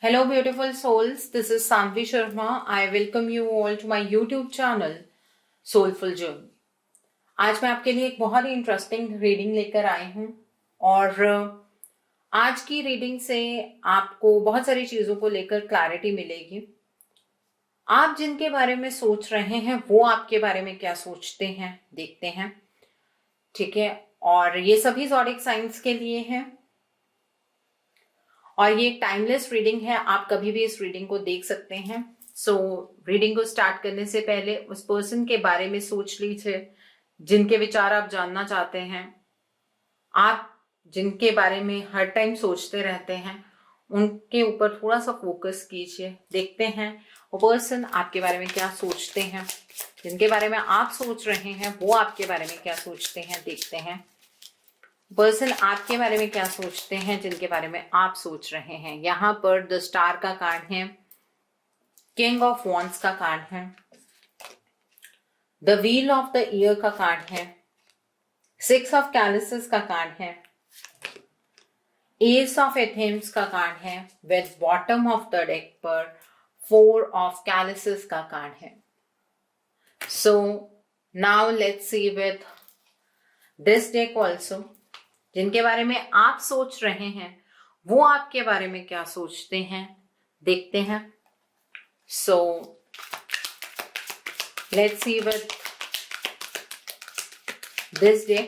Hello, beautiful souls. This is Sanvi Sharma. I welcome you all to my YouTube channel, Soulful Journey. आज मैं आपके लिए एक बहुत ही इंटरेस्टिंग रीडिंग लेकर आई हूँ और आज की रीडिंग से आपको बहुत सारी चीज़ों को लेकर क्लैरिटी मिलेगी। आप जिनके बारे में सोच रहे हैं वो आपके बारे में क्या सोचते हैं देखते हैं, ठीक है। और ये सभी ज़ोडिएक साइंस के लिए है और ये एक टाइमलेस रीडिंग है, आप कभी भी इस रीडिंग को देख सकते हैं। रीडिंग को स्टार्ट करने से पहले उस पर्सन के बारे में सोच लीजिए जिनके विचार आप जानना चाहते हैं। आप जिनके बारे में हर टाइम सोचते रहते हैं उनके ऊपर थोड़ा सा फोकस कीजिए, देखते हैं वो पर्सन आपके बारे में क्या सोचते हैं। जिनके बारे में आप सोच रहे हैं वो आपके बारे में क्या सोचते हैं देखते हैं। पर्सन आपके बारे में क्या सोचते हैं जिनके बारे में आप सोच रहे हैं। यहाँ पर द स्टार का कार्ड है, किंग ऑफ वॉन्ड्स का कार्ड है, the wheel of the year का कार्ड है, सिक्स ऑफ कैलिसेस का कार्ड है, एस ऑफ एथेम्स का कार्ड है, with bottom of the deck पर फोर ऑफ कैलिसेस का कार्ड है। So now let's see with this deck also जिनके बारे में आप सोच रहे हैं वो आपके बारे में क्या सोचते हैं देखते हैं। So let's see with this day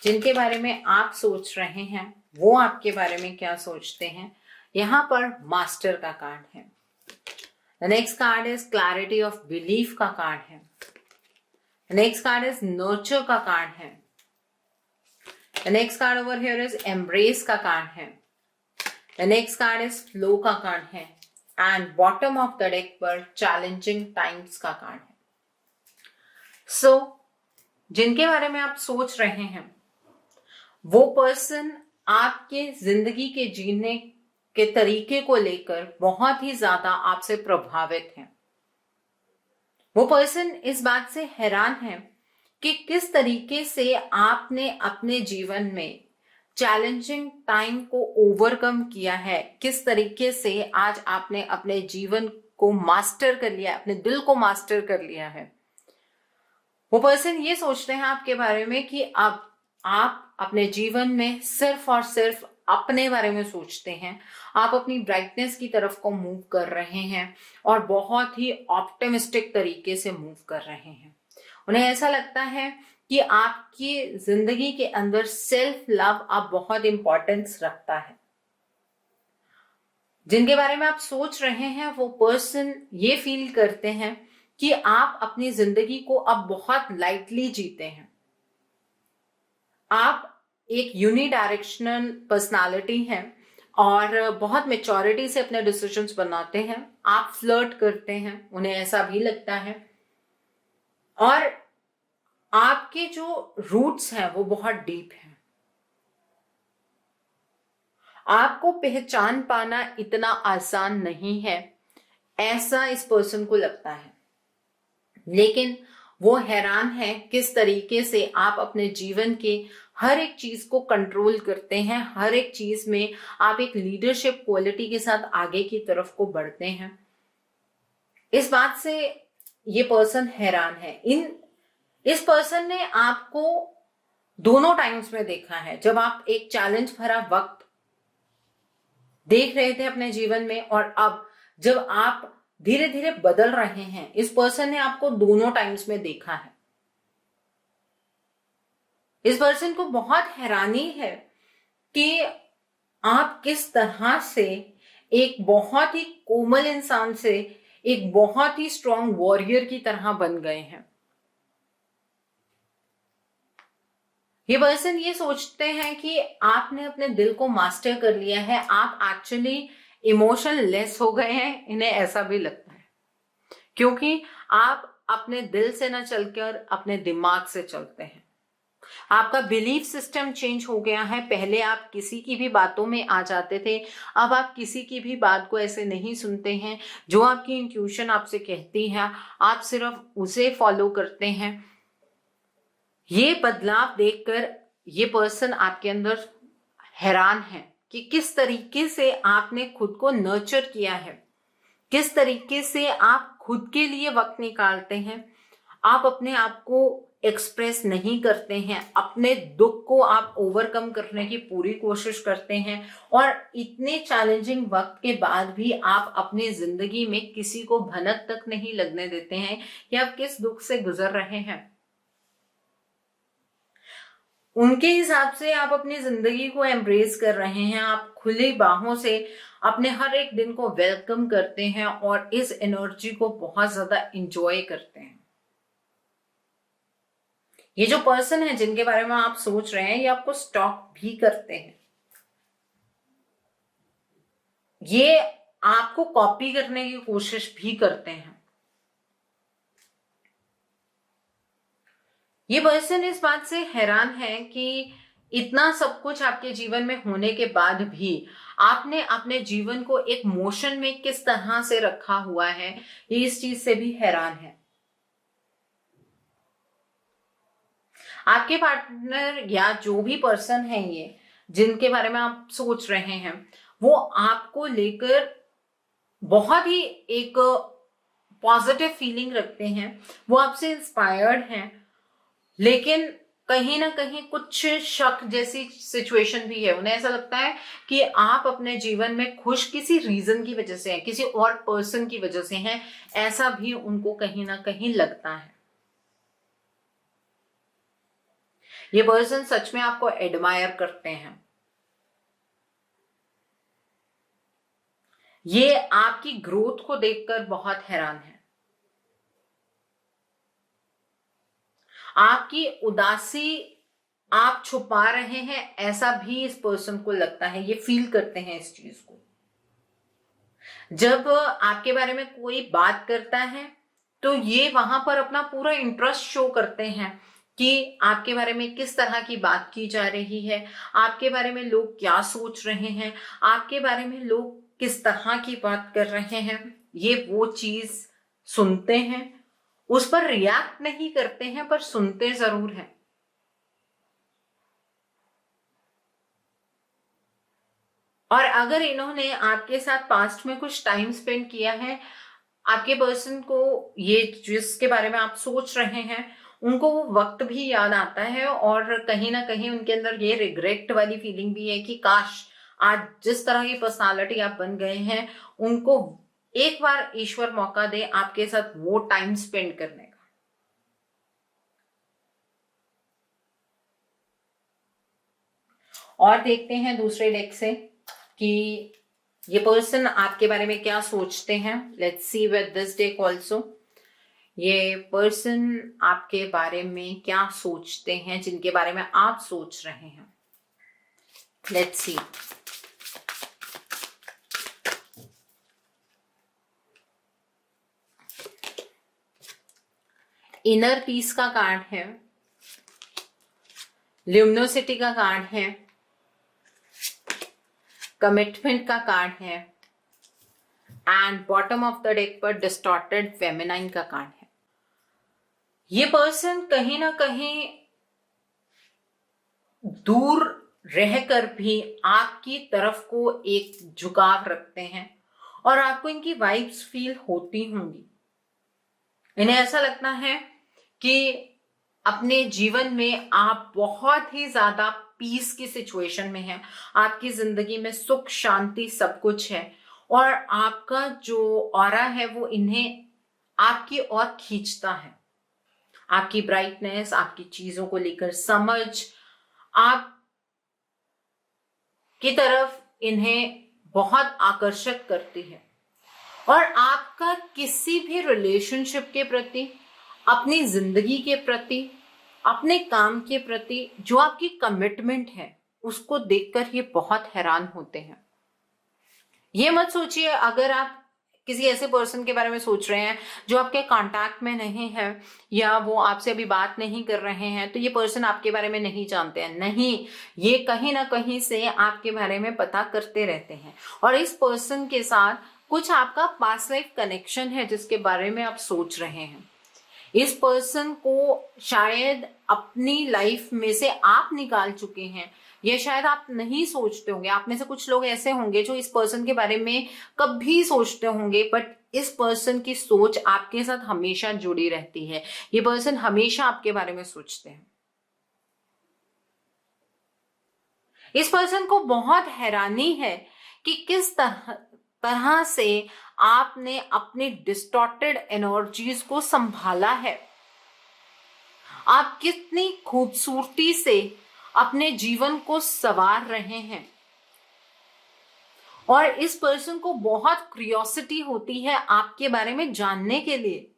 जिनके बारे में आप सोच रहे हैं वो आपके बारे में क्या सोचते हैं। यहाँ पर मास्टर का कार्ड है। The next card is clarity of belief का कार्ड है। नेक्स्ट कार्ड इज नर्चर का कार्ड है। The next card over here is embrace का कार्ड है। The next card is flow का कार्ड है and bottom of the deck पर challenging times का कार्ड है। So जिनके बारे में आप सोच रहे हैं वो पर्सन आपके जिंदगी के जीने के तरीके को लेकर बहुत ही ज्यादा आपसे प्रभावित है। वो पर्सन इस बात से हैरान है कि किस तरीके से आपने अपने जीवन में चैलेंजिंग टाइम को ओवरकम किया है, किस तरीके से आज आपने अपने जीवन को मास्टर कर लिया, अपने दिल को मास्टर कर लिया है। वो पर्सन ये सोचते हैं आपके बारे में कि अब आप अपने जीवन में सिर्फ और सिर्फ अपने बारे में सोचते हैं, आप अपनी ब्राइटनेस की तरफ को मूव कर रहे हैं और बहुत ही ऑप्टिमिस्टिक तरीके से मूव कर रहे हैं। उन्हें ऐसा लगता है कि आपकी जिंदगी के अंदर सेल्फ लव अब बहुत इंपॉर्टेंस रखता है। जिनके बारे में आप सोच रहे हैं वो पर्सन ये फील करते हैं कि आप अपनी जिंदगी को अब बहुत लाइटली जीते हैं। आप एक यूनिडायरेक्शनल पर्सनालिटी हैं और बहुत मैच्योरिटी से अपने डिसीजंस बनाते हैं। आप फ्लर्ट करते हैं, उन्हें ऐसा भी लगता है। और आपके जो रूट्स हैं वो बहुत डीप हैं। आपको पहचान पाना इतना आसान नहीं है ऐसा इस पर्सन को लगता है, लेकिन वो हैरान है किस तरीके से आप अपने जीवन के हर एक चीज को कंट्रोल करते हैं, हर एक चीज में आप एक लीडरशिप क्वालिटी के साथ आगे की तरफ को बढ़ते हैं। इस बात से ये पर्सन हैरान है। इस पर्सन ने आपको दोनों टाइम्स में देखा है, जब आप एक चैलेंज भरा वक्त देख रहे थे अपने जीवन में और अब जब आप धीरे धीरे बदल रहे हैं। इस पर्सन ने आपको दोनों टाइम्स में देखा है। इस पर्सन को बहुत हैरानी है कि आप किस तरह से एक बहुत ही कोमल इंसान से एक बहुत ही स्ट्रॉन्ग वॉरियर की तरह बन गए हैं। ये पर्सन ये सोचते हैं कि आपने अपने दिल को मास्टर कर लिया है, आप एक्चुअली इमोशन लेस हो गए हैं। इन्हें ऐसा भी लगता है क्योंकि आप अपने दिल से ना चलकर अपने दिमाग से चलते हैं। आपका बिलीफ सिस्टम चेंज हो गया है। पहले आप किसी की भी बातों में आ जाते थे, अब आप किसी की भी बात को ऐसे नहीं सुनते हैं। जो आपकी इंट्यूशन आपसे कहती है आप सिर्फ उसे फॉलो करते हैं। ये बदलाव देखकर ये पर्सन आपके अंदर हैरान है कि किस तरीके से आपने खुद को नर्चर किया है, किस तरीके से आप खुद के लिए वक्त निकालते हैं, आप अपने आप को एक्सप्रेस नहीं करते हैं, अपने दुख को आप ओवरकम करने की पूरी कोशिश करते हैं, और इतने चैलेंजिंग वक्त के बाद भी आप अपनी जिंदगी में किसी को भनक तक नहीं लगने देते हैं कि आप किस दुख से गुजर रहे हैं। उनके हिसाब से आप अपनी जिंदगी को एम्ब्रेस कर रहे हैं, आप खुली बाहों से अपने हर एक दिन को वेलकम करते हैं और इस एनर्जी को बहुत ज्यादा एंजॉय करते हैं। ये जो पर्सन है जिनके बारे में आप सोच रहे हैं, ये आपको स्टॉक भी करते हैं, ये आपको कॉपी करने की कोशिश भी करते हैं। ये पर्सन इस बात से हैरान है कि इतना सब कुछ आपके जीवन में होने के बाद भी आपने अपने जीवन को एक मोशन में किस तरह से रखा हुआ है, ये इस चीज से भी हैरान है। आपके पार्टनर या जो भी पर्सन है ये जिनके बारे में आप सोच रहे हैं, वो आपको लेकर बहुत ही एक पॉजिटिव फीलिंग रखते हैं, वो आपसे इंस्पायर्ड हैं, लेकिन कहीं ना कहीं कुछ शक जैसी सिचुएशन भी है। उन्हें ऐसा लगता है कि आप अपने जीवन में खुश किसी रीजन की वजह से हैं, किसी और पर्सन की वजह से हैं, ऐसा भी उनको कहीं ना कहीं लगता है। ये पर्सन सच में आपको एडमायर करते हैं, ये आपकी ग्रोथ को देखकर बहुत हैरान है, आपकी उदासी आप छुपा रहे हैं ऐसा भी इस पर्सन को लगता है, ये फील करते हैं इस चीज को। जब आपके बारे में कोई बात करता है तो ये वहां पर अपना पूरा इंटरेस्ट शो करते हैं कि आपके बारे में किस तरह की बात की जा रही है, आपके बारे में लोग क्या सोच रहे हैं, आपके बारे में लोग किस तरह की बात कर रहे हैं, ये वो चीज सुनते हैं, उस पर रिएक्ट नहीं करते हैं पर सुनते जरूर हैं। और अगर इन्होंने आपके साथ पास्ट में कुछ टाइम स्पेंड किया है, आपके पर्सन को ये जिसके बारे में आप सोच रहे हैं उनको वो वक्त भी याद आता है, और कहीं ना कहीं उनके अंदर ये रिग्रेट वाली फीलिंग भी है कि काश आज जिस तरह की पर्सनालिटी आप बन गए हैं, उनको एक बार ईश्वर मौका दे आपके साथ वो टाइम स्पेंड करने का। और देखते हैं दूसरे डेक से कि ये पर्सन आपके बारे में क्या सोचते हैं। Let's see with this deck also ये पर्सन आपके बारे में क्या सोचते हैं जिनके बारे में आप सोच रहे हैं। Let's see. इनर पीस का कार्ड है, ल्यूमिनोसिटी का कार्ड है, कमिटमेंट का कार्ड है, and bottom of the deck पर डिस्टॉर्टेड फेमिनाइन का कार्ड है। ये पर्सन कहीं ना कहीं दूर रहकर भी आपकी तरफ को एक झुकाव रखते हैं और आपको इनकी वाइब्स फील होती होंगी। इन्हें ऐसा लगता है कि अपने जीवन में आप बहुत ही ज्यादा पीस की सिचुएशन में हैं, आपकी जिंदगी में सुख शांति सब कुछ है, और आपका जो ऑरा है वो इन्हें आपकी ओर खींचता है। आपकी ब्राइटनेस, आपकी चीजों को लेकर समझ, आप की तरफ इन्हें बहुत आकर्षक करती है, और आपका किसी भी रिलेशनशिप के प्रति, अपनी जिंदगी के प्रति, अपने काम के प्रति जो आपकी कमिटमेंट है उसको देखकर ये बहुत हैरान होते हैं। ये मत सोचिए अगर आप किसी ऐसे पर्सन के बारे में सोच रहे हैं जो आपके कांटेक्ट में नहीं है या वो आपसे अभी बात नहीं कर रहे हैं तो ये पर्सन आपके बारे में नहीं जानते हैं। नहीं, ये कहीं ना कहीं से आपके बारे में पता करते रहते हैं, और इस पर्सन के साथ कुछ आपका पास्ट लाइफ कनेक्शन है जिसके बारे में आप सोच रहे हैं। इस पर्सन को शायद अपनी लाइफ में से आप निकाल चुके हैं ये शायद आप नहीं सोचते होंगे। आप में से कुछ लोग ऐसे होंगे जो इस पर्सन के बारे में कभी सोचते होंगे, बट इस पर्सन की सोच आपके साथ हमेशा जुड़ी रहती है। ये पर्सन हमेशा आपके बारे में सोचते हैं। इस पर्सन को बहुत हैरानी है कि किस तरह से आपने अपनी डिस्टॉर्टेड एनर्जीज को संभाला है। आप कितनी खूबसूरती से अपने जीवन को संवार रहे हैं, और इस पर्सन को बहुत क्यूरियोसिटी होती है आपके बारे में जानने के लिए।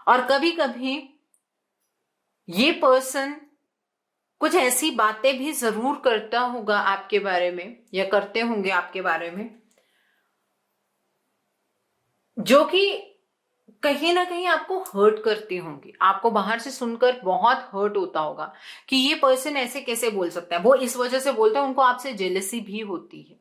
और कभी कभी ये पर्सन कुछ ऐसी बातें भी जरूर करता होगा आपके बारे में, या करते होंगे आपके बारे में, जो कि कहीं ना कहीं आपको हर्ट करती होंगी। आपको बाहर से सुनकर बहुत हर्ट होता होगा कि ये पर्सन ऐसे कैसे बोल सकता है। वो इस वजह से बोलता है, उनको आपसे जेलसी भी होती है।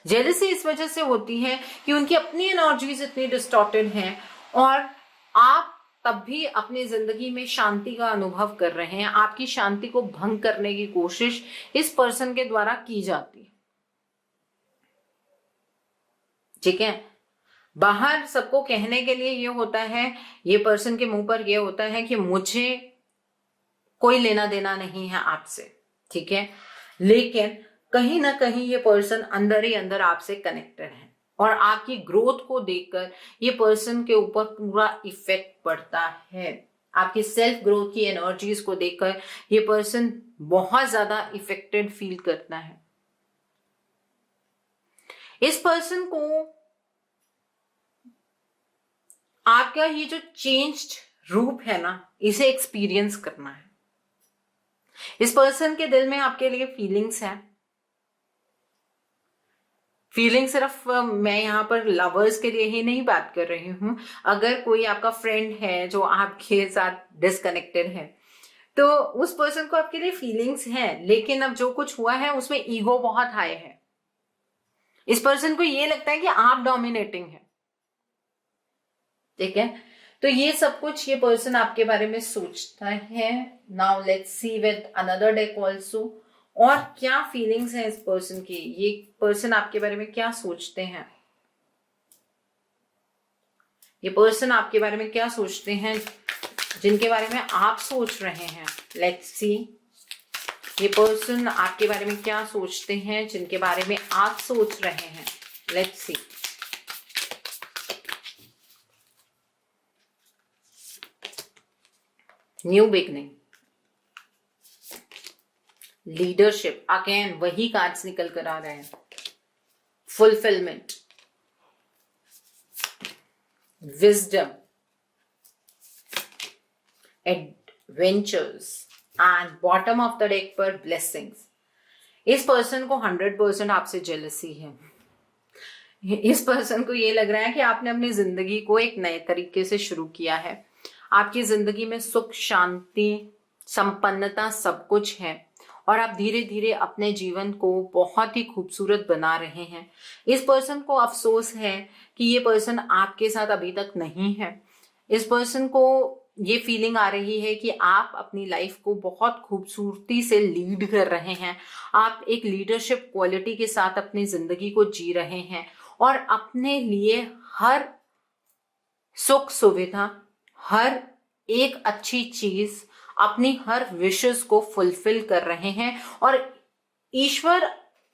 जेलसी इस वजह से होती है कि उनकी अपनी एनर्जीज इतनी डिस्टॉर्टेड हैं, और आप तब भी अपनी जिंदगी में शांति का अनुभव कर रहे हैं। आपकी शांति को भंग करने की कोशिश इस पर्सन के द्वारा की जाती है। ठीक है, बाहर सबको कहने के लिए ये होता है, ये पर्सन के मुंह पर ये होता है कि मुझे कोई लेना देना नहीं है आपसे। ठीक है, लेकिन कहीं ना कहीं ये पर्सन अंदर ही अंदर आपसे कनेक्टेड है, और आपकी ग्रोथ को देखकर ये पर्सन के ऊपर पूरा इफेक्ट पड़ता है। आपकी सेल्फ ग्रोथ की एनर्जीज को देखकर ये पर्सन बहुत ज्यादा इफेक्टेड फील करता है। इस पर्सन को आपका ये जो चेंज्ड रूप है ना, इसे एक्सपीरियंस करना है। इस पर्सन के दिल में आपके लिए फीलिंग्स है। फीलिंग सिर्फ मैं यहाँ पर लवर्स के लिए ही नहीं बात कर रही हूं। अगर कोई आपका फ्रेंड है जो आपके साथ डिस्कनेक्टेड है, तो उस पर्सन को आपके लिए फीलिंग्स हैं, लेकिन अब जो कुछ हुआ है उसमें ईगो बहुत हाई है। इस पर्सन को ये लगता है कि आप डोमिनेटिंग है। ठीक है, तो ये सब कुछ ये पर्सन आपके बारे में सोचता है। Now let's see with another deck also, और क्या फीलिंग्स हैं इस पर्सन की, ये पर्सन आपके बारे में क्या सोचते हैं, ये पर्सन आपके बारे में क्या सोचते हैं जिनके बारे में आप सोच रहे हैं। लेट्स सी, ये पर्सन आपके बारे में क्या सोचते हैं जिनके बारे में आप सोच रहे हैं। Let's see, new beginning, leadership, again वही कार्ड्स निकल कर आ रहे हैं। Fulfilment, wisdom, adventures, and bottom of the deck पर ब्लेसिंग्स। इस पर्सन को 100% आपसे जेलसी है। इस पर्सन को ये लग रहा है कि आपने अपनी जिंदगी को एक नए तरीके से शुरू किया है। आपकी जिंदगी में सुख, शांति, संपन्नता सब कुछ है, और आप धीरे धीरे अपने जीवन को बहुत ही खूबसूरत बना रहे हैं। इस पर्सन को अफसोस है कि ये पर्सन आपके साथ अभी तक नहीं है। इस पर्सन को ये फीलिंग आ रही है कि आप अपनी लाइफ को बहुत खूबसूरती से लीड कर रहे हैं। आप एक लीडरशिप क्वालिटी के साथ अपनी जिंदगी को जी रहे हैं, और अपने लिए हर सुख सुविधा, हर एक अच्छी चीज, अपनी हर विशेस को फुलफिल कर रहे हैं, और ईश्वर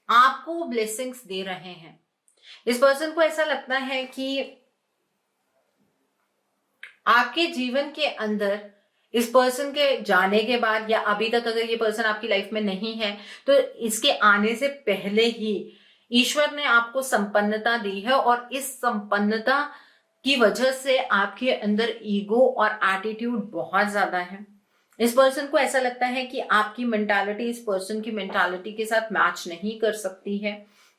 आपको ब्लेसिंग्स दे रहे हैं। इस पर्सन को ऐसा लगता है कि आपके जीवन के अंदर इस पर्सन के जाने के बाद, या अभी तक अगर ये पर्सन आपकी लाइफ में नहीं है, तो इसके आने से पहले ही ईश्वर ने आपको संपन्नता दी है, और इस संपन्नता की वजह से आपके अंदर ईगो और एटीट्यूड बहुत ज्यादा है। इस पर्सन को ऐसा लगता है कि आपकी मेंटालिटी इस पर्सन की मेंटालिटी के साथ मैच नहीं कर सकती है,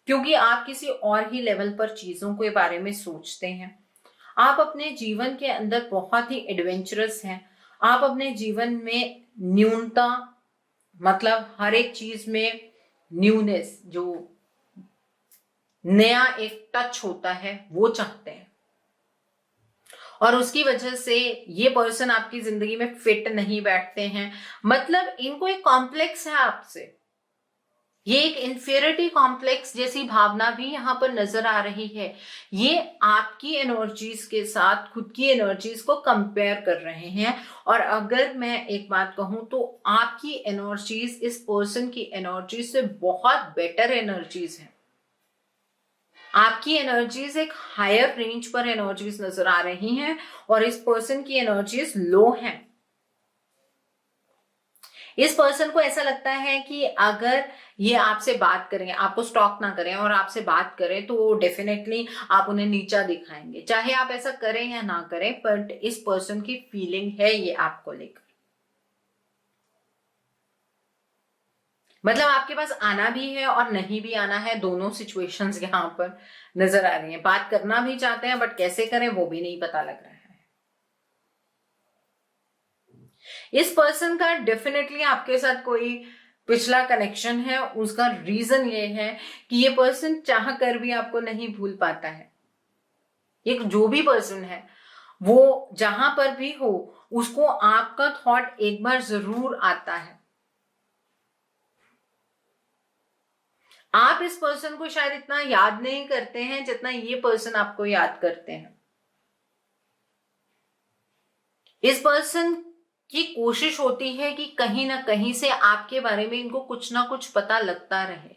क्योंकि आप किसी और ही लेवल पर चीजों के बारे में सोचते हैं। आप अपने जीवन के अंदर बहुत ही एडवेंचरस हैं। आप अपने जीवन में न्यूनता, मतलब हर एक चीज में न्यूनेस, जो नया एक टच होता है, वो चाहते हैं। और उसकी वजह से ये पर्सन आपकी जिंदगी में फिट नहीं बैठते हैं। मतलब इनको एक कॉम्प्लेक्स है आपसे, ये एक इंफीरियरिटी कॉम्प्लेक्स जैसी भावना भी यहाँ पर नजर आ रही है। ये आपकी एनर्जीज के साथ खुद की एनर्जीज को कंपेयर कर रहे हैं। और अगर मैं एक बात कहूं तो आपकी एनर्जीज इस पर्सन की एनर्जीज से बहुत बेटर एनर्जीज हैं। आपकी एनर्जीज एक हायर रेंज पर एनर्जीज नजर आ रही हैं और इस पर्सन की एनर्जीज लो हैं। इस पर्सन को ऐसा लगता है कि अगर ये आपसे बात करें, आपको स्टॉक ना करें और आपसे बात करें तो डेफिनेटली आप उन्हें नीचा दिखाएंगे, चाहे आप ऐसा करें या ना करें। बट इस पर्सन की फीलिंग है ये आपको लेकर। मतलब आपके पास आना भी है और नहीं भी आना है, दोनों सिचुएशंस यहां पर नजर आ रही हैं। बात करना भी चाहते हैं बट कैसे करें वो भी नहीं पता लग रहा है। इस पर्सन का डेफिनेटली आपके साथ कोई पिछला कनेक्शन है। उसका रीजन ये है कि ये पर्सन चाह कर भी आपको नहीं भूल पाता है। एक जो भी पर्सन है वो जहां पर भी हो उसको आपका थॉट एक बार जरूर आता है। आप इस पर्सन को शायद इतना याद नहीं करते हैं जितना ये पर्सन आपको याद करते हैं। इस पर्सन की कोशिश होती है कि कहीं ना कहीं से आपके बारे में इनको कुछ ना कुछ पता लगता रहे।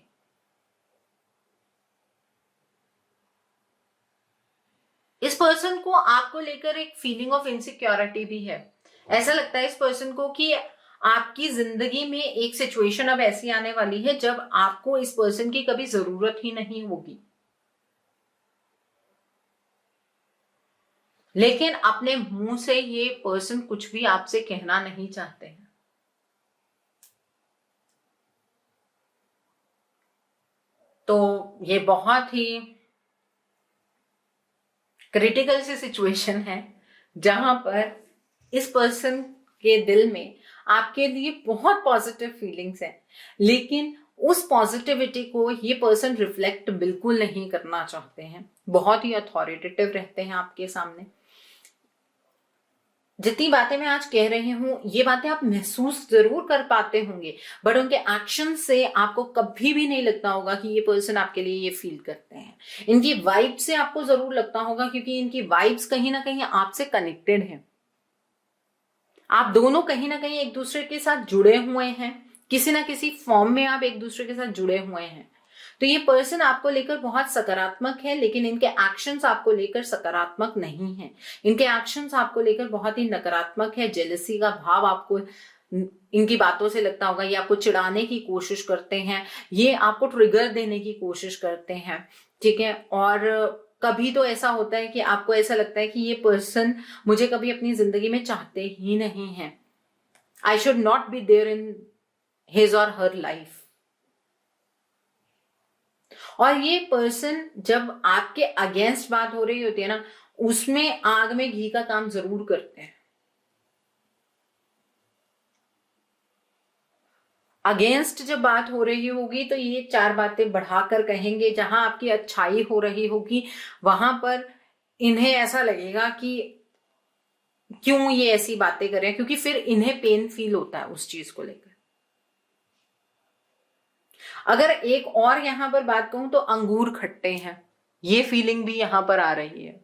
इस पर्सन को आपको लेकर एक फीलिंग ऑफ इनसिक्योरिटी भी है। ऐसा लगता है इस पर्सन को कि आपकी जिंदगी में एक सिचुएशन अब ऐसी आने वाली है जब आपको इस पर्सन की कभी जरूरत ही नहीं होगी, लेकिन अपने मुंह से ये पर्सन कुछ भी आपसे कहना नहीं चाहते हैं। तो ये बहुत ही क्रिटिकल सी सिचुएशन है जहां पर इस पर्सन के दिल में आपके लिए बहुत पॉजिटिव फीलिंग्स है, लेकिन उस पॉजिटिविटी को ये पर्सन रिफ्लेक्ट बिल्कुल नहीं करना चाहते हैं। बहुत ही अथॉरिटेटिव रहते हैं आपके सामने। जितनी बातें मैं आज कह रही हूं ये बातें आप महसूस जरूर कर पाते होंगे, बट उनके एक्शन से आपको कभी भी नहीं लगता होगा कि ये पर्सन आपके लिए ये फील करते हैं। इनकी वाइब से आपको जरूर लगता होगा क्योंकि इनकी वाइब्स कहीं ना कहीं आपसे कनेक्टेड हैं। आप दोनों कहीं ना कहीं एक दूसरे के साथ जुड़े हुए हैं, किसी ना किसी फॉर्म में आप एक दूसरे के साथ जुड़े हुए हैं। तो ये पर्सन आपको लेकर बहुत सकारात्मक है, लेकिन इनके एक्शंस आपको लेकर सकारात्मक नहीं है। इनके एक्शंस आपको लेकर बहुत ही नकारात्मक है। जेलसी का भाव आपको इनकी बातों से लगता होगा। ये आपको चिढ़ाने की कोशिश करते हैं, ये आपको ट्रिगर देने की कोशिश करते हैं, ठीक है। और कभी तो ऐसा होता है कि आपको ऐसा लगता है कि ये पर्सन मुझे कभी अपनी जिंदगी में चाहते ही नहीं है। I should not be there in his or her life. और ये पर्सन जब आपके अगेंस्ट बात हो रही होती है ना, उसमें आग में घी का काम जरूर करते हैं। अगेंस्ट जब बात हो रही होगी तो ये चार बातें बढ़ाकर कहेंगे। जहां आपकी अच्छाई हो रही होगी वहां पर इन्हें ऐसा लगेगा कि क्यों ये ऐसी बातें करें, क्योंकि फिर इन्हें पेन फील होता है उस चीज को लेकर। अगर एक और यहां पर बात कहूं तो अंगूर खट्टे हैं, ये फीलिंग भी यहां पर आ रही है।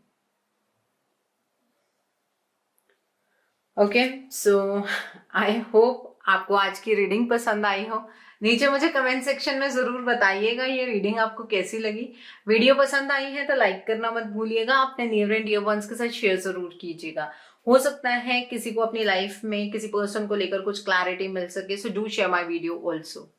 ओके, सो आई होप आपको आज की रीडिंग पसंद आई हो। नीचे मुझे कमेंट सेक्शन में जरूर बताइएगा ये रीडिंग आपको कैसी लगी। वीडियो पसंद आई है तो लाइक करना मत भूलिएगा। अपने नियर एंड डियर वंस के साथ शेयर जरूर कीजिएगा। हो सकता है किसी को अपनी लाइफ में किसी पर्सन को लेकर कुछ क्लैरिटी मिल सके, so do share my video also.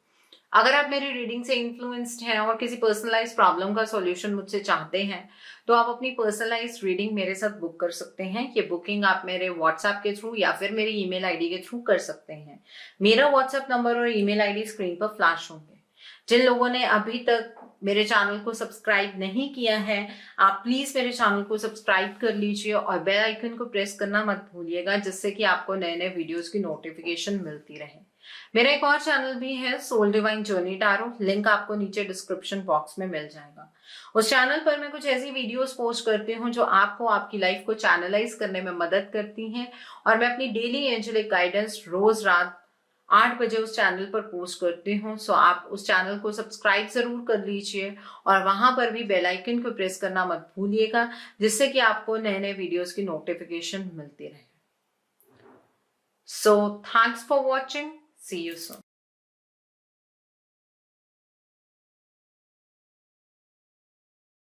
अगर आप मेरी रीडिंग से इन्फ्लुएंस्ड हैं और किसी पर्सनलाइज प्रॉब्लम का सॉल्यूशन मुझसे चाहते हैं तो आप अपनी पर्सनलाइज रीडिंग मेरे साथ बुक कर सकते हैं। ये बुकिंग आप मेरे व्हाट्सएप के थ्रू या फिर मेरी ईमेल आईडी के थ्रू कर सकते हैं। मेरा व्हाट्सएप नंबर और ईमेल आईडी स्क्रीन पर फ्लैश होंगे। जिन लोगों ने अभी तक मेरे चैनल को सब्सक्राइब नहीं किया है, आप प्लीज मेरे चैनल को सब्सक्राइब कर लीजिए और बेल आइकन को प्रेस करना मत भूलिएगा, जिससे कि आपको नए नए वीडियोस की नोटिफिकेशन मिलती रहे। मेरा एक और चैनल भी है, soul divine journey tarot, link आपको नीचे डिस्क्रिप्शन बॉक्स में मिल जाएगा। उस चैनल पर मैं कुछ ऐसी वीडियोस पोस्ट करती हूँ जो आपको आपकी लाइफ को चैनलाइज करने में मदद करती हैं, और मैं अपनी डेली एंजेलिक गाइडेंस रोज रात 8 बजे उस चैनल पर पोस्ट करती हूँ। सो आप उस चैनल को सब्सक्राइब जरूर कर लीजिए, और वहां पर भी बेल आइकन को प्रेस करना मत भूलिएगा, जिससे कि आपको नए नए वीडियोस की नोटिफिकेशन मिलती रहे। So thanks for watching, see you soon.